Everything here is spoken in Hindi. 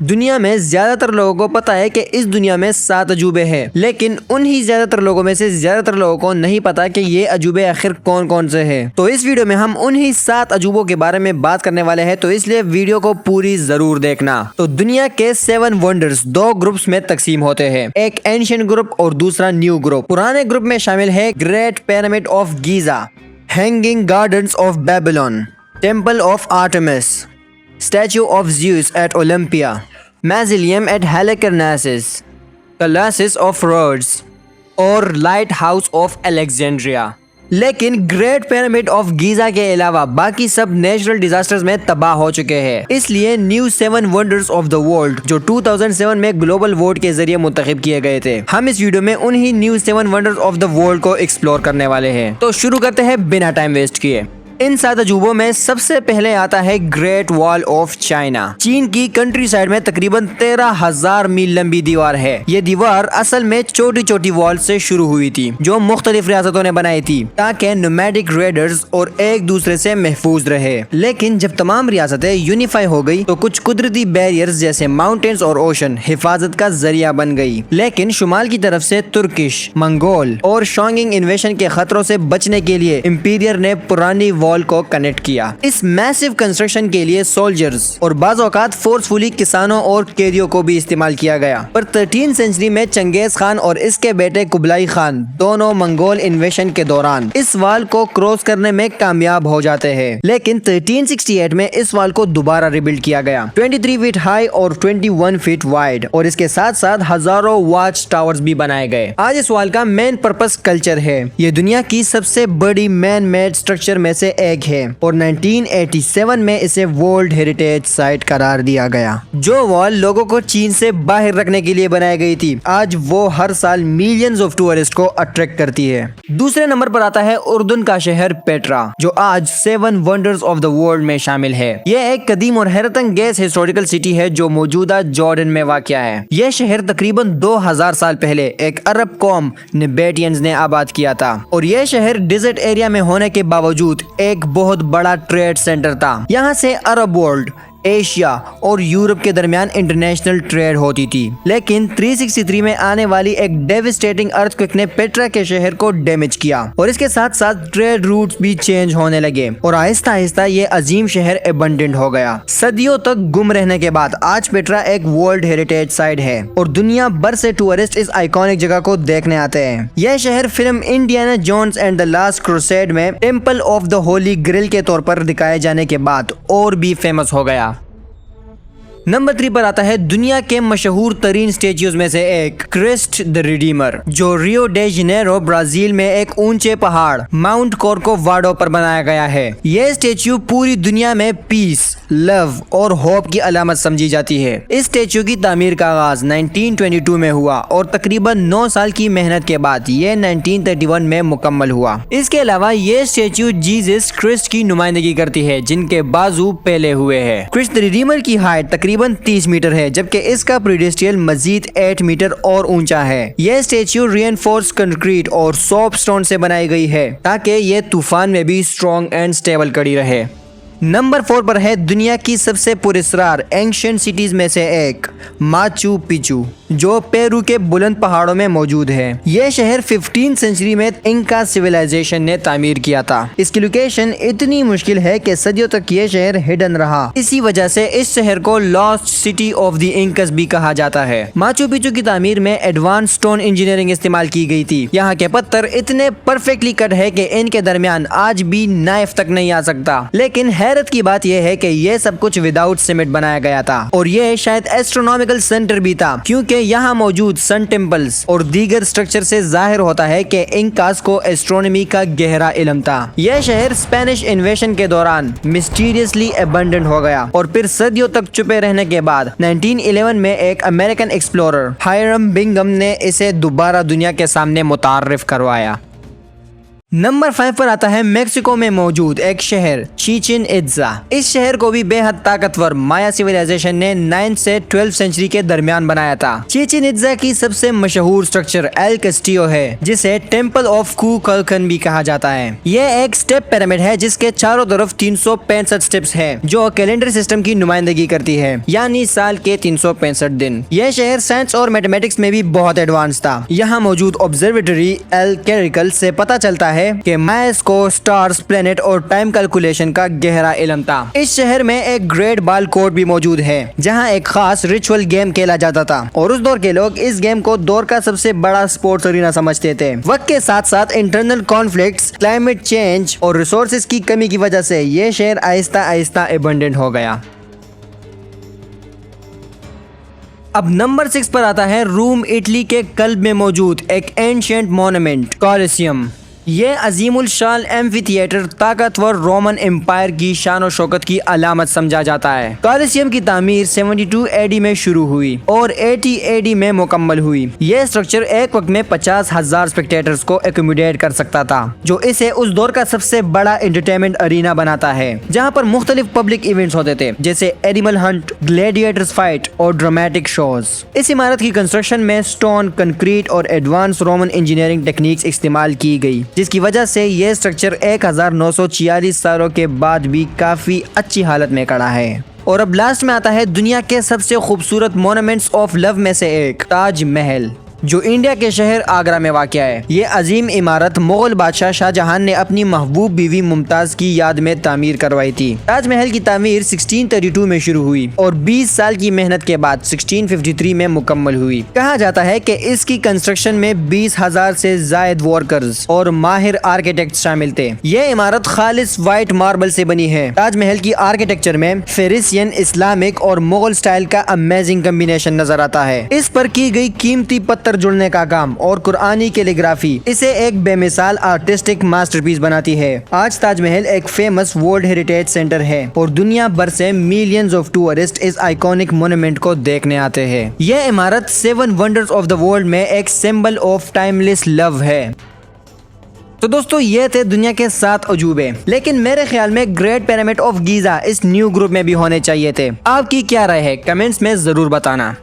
दुनिया में ज्यादातर लोगों को पता है कि इस दुनिया में 7 अजूबे हैं, लेकिन उन्हीं ज्यादातर लोगों में से ज्यादातर लोगों को नहीं पता कि ये अजूबे आखिर कौन कौन से हैं। तो इस वीडियो में हम उन्हीं 7 अजूबों के बारे में बात करने वाले हैं, तो इसलिए वीडियो को पूरी जरूर देखना। तो दुनिया के 7 वंडर्स 2 ग्रुप्स में तकसीम होते हैं, एक एंशिएंट ग्रुप और दूसरा न्यू ग्रुप। पुराने ग्रुप में शामिल है Great Pyramid of Giza, Hanging Gardens of Babylon, Temple of Artemis, Statue of Zeus at Olympia, Mausoleum at Halicarnassus, Colossus of Rhodes और लाइट हाउस ऑफ अलेक्जेंड्रिया। लेकिन ग्रेट पिरामिड ऑफ गीजा के अलावा बाकी सब नेचुरल डिजास्टर्स में तबाह हो चुके हैं। इसलिए new 7 wonders of the world जो 2007 में ग्लोबल वोट के जरिए मुंतखब किए गए थे, हम इस वीडियो में उन्हीं new 7 wonders of the world को एक्सप्लोर करने वाले हैं। तो शुरू करते हैं बिना टाइम वेस्ट किए। इन 7 अजूबों में सबसे पहले आता है ग्रेट वॉल ऑफ चाइना। चीन की कंट्री साइड में तकरीबन 13,000 मील लंबी दीवार है। ये दीवार असल में छोटी छोटी वॉल से शुरू हुई थी जो मुख्तलिफ रियासतों ने बनाई थी ताकि नोमैडिक रेडर्स और एक दूसरे से महफूज रहे। लेकिन जब तमाम रियासतें यूनिफाई हो गई तो कुछ कुदरती बैरियर्स जैसे माउंटेन्स और ओशन हिफाजत का जरिया बन गई। लेकिन शुमाल की तरफ से तुर्किश, मंगोल और शोंगिंग इन्वेशन के खतरों से बचने के लिए इंपीरियर ने पुरानी वॉल को कनेक्ट किया। इस मैसिव कंस्ट्रक्शन के लिए सोल्जर्स और बाज़ औक़ात फोर्सफुली किसानों और कैदियों को भी इस्तेमाल किया गया। पर 13वीं सेंचुरी में चंगेज खान और इसके बेटे कुबलाई खान दोनों मंगोल इन्वेशन के दौरान इस वाल को क्रॉस करने में कामयाब हो जाते हैं। लेकिन 1368 में इस वाल को दोबारा रिबिल्ड किया गया, 23 फीट हाई और 21 फीट वाइड, और इसके साथ साथ हजारों वॉच टावर्स भी बनाए गए। आज इस वाल का मेन पर्पस कल्चर है। ये दुनिया की सबसे बड़ी मैन मेड स्ट्रक्चर में से एक है और 1987 में इसे वर्ल्ड हेरिटेज साइट करार दिया गया। जो वॉल लोगों को चीन से बाहर रखने के लिए बनाई गई थी, आज वो हर साल मिलियंस ऑफ टूरिस्ट को अट्रैक्ट करती है। दूसरे नंबर पर आता है उर्दून का शहर पेट्रा जो आज 7 वंडर्स ऑफ द वर्ल्ड में शामिल है। यह एक कदीम और हैरतअंगेज हिस्टोरिकल सिटी है जो मौजूदा जॉर्डन में वाक़या है। यह शहर तकरीबन 2000 साल पहले एक अरब कौम नेबेटियंस ने आबाद किया था और यह शहर डिजर्ट एरिया में होने के बावजूद एक बहुत बड़ा ट्रेड सेंटर था। यहाँ से अरब वर्ल्ड, एशिया और यूरोप के दरमियान इंटरनेशनल ट्रेड होती थी। लेकिन 363 में आने वाली एक डेविस्टेटिंग अर्थक्वेक ने पेट्रा के शहर को डैमेज किया और इसके साथ साथ ट्रेड रूट्स भी चेंज होने लगे और आहिस्ता आहिस्ता ये अजीम शहर एबंडेंट हो गया। सदियों तक गुम रहने के बाद आज पेट्रा एक वर्ल्ड हेरिटेज साइट है और दुनिया भर से टूरिस्ट इस आइकॉनिक जगह को देखने आते हैं। यह शहर film Indiana Jones and the Last Crusade में Temple of the Holy Grail के तौर पर दिखाए जाने के बाद और भी फेमस हो गया। नंबर 3 पर आता है दुनिया के मशहूर तरीन स्टेच्यूज में से एक क्रिस्ट द रिडीमर जो रियो डे जनेरो ब्राजील में एक ऊंचे पहाड़ माउंट कोर्कोवाडो पर बनाया गया है। यह स्टेच्यू पूरी दुनिया में पीस, लव और होप की अलामत समझी जाती है। इस स्टेच्यू की तामीर का आगाज 1922 में हुआ और तकरीबन 9 साल की मेहनत के बाद ये 1931 में मुकम्मल हुआ। इसके अलावा ये स्टेच्यू जीसस क्रिस्ट की नुमाइंदगी करती है जिनके बाजू पहले हुए हैं। क्रिस्ट द रिडीमर की हाइट तकरीबन 30 मीटर है जबकि इसका पेडेस्टल मजीद 8 मीटर और ऊंचा है। यह स्टेच्यू रिइंफोर्स कंक्रीट और सोप स्टोन से बनाई गई है ताकि ये तूफान में भी स्ट्रॉन्ग एंड स्टेबल खड़ी रहे। नंबर 4 पर है दुनिया की सबसे पुरस्कार एंशिएंट सिटीज में से एक माचू पिचू जो पेरू के बुलंद पहाड़ों में मौजूद है। यह शहर 15वीं सेंचुरी में इंका सिविलाइजेशन ने तामीर किया था। इसकी लोकेशन इतनी मुश्किल है कि सदियों तक यह शहर हिडन रहा। इसी वजह से इस शहर को lost city of the incus भी कहा जाता है। माचू पिचू की तामीर में एडवांस स्टोन इंजीनियरिंग इस्तेमाल की गई थी। यहाँ के पत्थर इतने परफेक्टली कट है कि इनके दरमियान आज भी नाइफ तक नहीं आ सकता। लेकिन हैरत की बात यह है कि यह सब कुछ विदाउट सीमेंट बनाया गया था और यह शायद एस्ट्रोनॉमिकल सेंटर भी था क्योंकि यहाँ मौजूद सन टेम्पल्स और दीगर स्ट्रक्चर से जाहिर होता है कि इंकास को एस्ट्रोनॉमी का गहरा इल्म था। यह शहर स्पेनिश इन्वेशन के दौरान मिस्टीरियसली एबंडेंट हो गया और फिर सदियों तक छुपे रहने के बाद 1911 में एक अमेरिकन एक्सप्लोरर हायरम बिंगम ने इसे दोबारा दुनिया के सामने मुतारिफ करवाया। नंबर 5 पर आता है मेक्सिको में मौजूद एक शहर चिचिन इत्जा। इस शहर को भी बेहद ताकतवर माया सिविलाइजेशन ने 9 से 12 सेंचुरी के दरमियान बनाया था। चिचिन इत्जा की सबसे मशहूर स्ट्रक्चर एल कस्टियो है, जिसे टेम्पल ऑफ कुकल्कन भी कहा जाता है। यह एक स्टेप पिरामिड है जिसके चारों तरफ 365 स्टेप्स है, जो कैलेंडर सिस्टम की नुमाइंदगी करती है, यानी साल के 365 दिन। यह शहर साइंस और मैथमेटिक्स में भी बहुत एडवांस था। यहाँ मौजूद ऑब्जर्वेटरी एल कैरिकल से पता चलता है कि मायस को स्टार्स, प्लेनेट और टाइम कैलकुलेशन का गहरा इल्म था। इस शहर में एक ग्रेट बाल कोर्ट भी मौजूद है, जहां एक खास रिचुअल गेम खेला जाता था और उस दौर के लोग इस गेम को दौर का सबसे बड़ा स्पोर्ट्स अरीना समझते थे। वक्त के साथ साथ इंटरनल कॉन्फ्लिक्ट्स, क्लाइमेट चेंज और रिसोर्सेज की कमी की वजह से ये शहर आहिस्ता आहिस्ता एबंडेंट हो गया। अब नंबर 6 पर आता है रोम इटली के कल्ब में मौजूद एक एंशिएंट मॉन्यूमेंट कॉलिसियम। ये अजीमुल शान एम्फी थिएटर ताकतवर रोमन एम्पायर की शान और शौकत की अलामत समझा जाता है। कॉलिसियम की तामीर 72 एडी में शुरू हुई और 80 एडी में मुकम्मल हुई। यह स्ट्रक्चर एक वक्त में 50,000 स्पेक्टेटर्स को एकोमोडेट कर सकता था, जो इसे उस दौर का सबसे बड़ा एंटरटेनमेंट अरीना बनाता है, जहाँ पर मुख्तलिफ पब्लिक इवेंट्स होते थे, जैसे एनिमल हंट, ग्लैडिएटर्स फाइट और ड्रामेटिक शोज। इस इमारत की कंस्ट्रक्शन में स्टोन, कंक्रीट और एडवांस रोमन इंजीनियरिंग टेक्निक्स इस्तेमाल की गई, जिसकी वजह से यह स्ट्रक्चर 1946 सालों के बाद भी काफी अच्छी हालत में खड़ा है। और अब लास्ट में आता है दुनिया के सबसे खूबसूरत मॉन्यूमेंट्स ऑफ लव में से एक ताज महल, जो इंडिया के शहर आगरा में वाक़या है। ये अजीम इमारत मुगल बादशाह शाहजहां ने अपनी महबूब बीवी मुमताज की याद में तामीर करवाई थी। ताजमहल की तामीर 1632 में शुरू हुई और 20 साल की मेहनत के बाद 1653 में मुकम्मल हुई। कहा जाता है कि इसकी कंस्ट्रक्शन में 20,000 से जायद वर्कर्स और माहिर आर्किटेक्ट शामिल थे। ये इमारत खालिस व्हाइट मार्बल से बनी है। ताजमहल की आर्किटेक्चर में फेरिसियन, इस्लामिक और मुगल स्टाइल का अमेजिंग कम्बिनेशन नजर आता है। इस पर की गई कीमती पत्थर जुड़ने का काम और कुरानी कैलीग्राफी इसे एक बेमिसाल आर्टिस्टिक मास्टरपीस बनाती है। आज ताजमहल एक फेमस वर्ल्ड हेरिटेज सेंटर है और दुनिया भर से मिलियंस ऑफ टूरिस्ट इस आइकॉनिक मॉन्यूमेंट को देखने आते हैं। यह इमारत 7 वंडर्स ऑफ द वर्ल्ड में एक सिंबल ऑफ टाइमलेस लव है। तो दोस्तों, ये थे दुनिया के 7 अजूबे, लेकिन मेरे ख्याल में ग्रेट पिरामिड ऑफ गीजा इस न्यू ग्रुप में भी होने चाहिए थे। आपकी क्या राय है? कमेंट्स में जरूर बताना।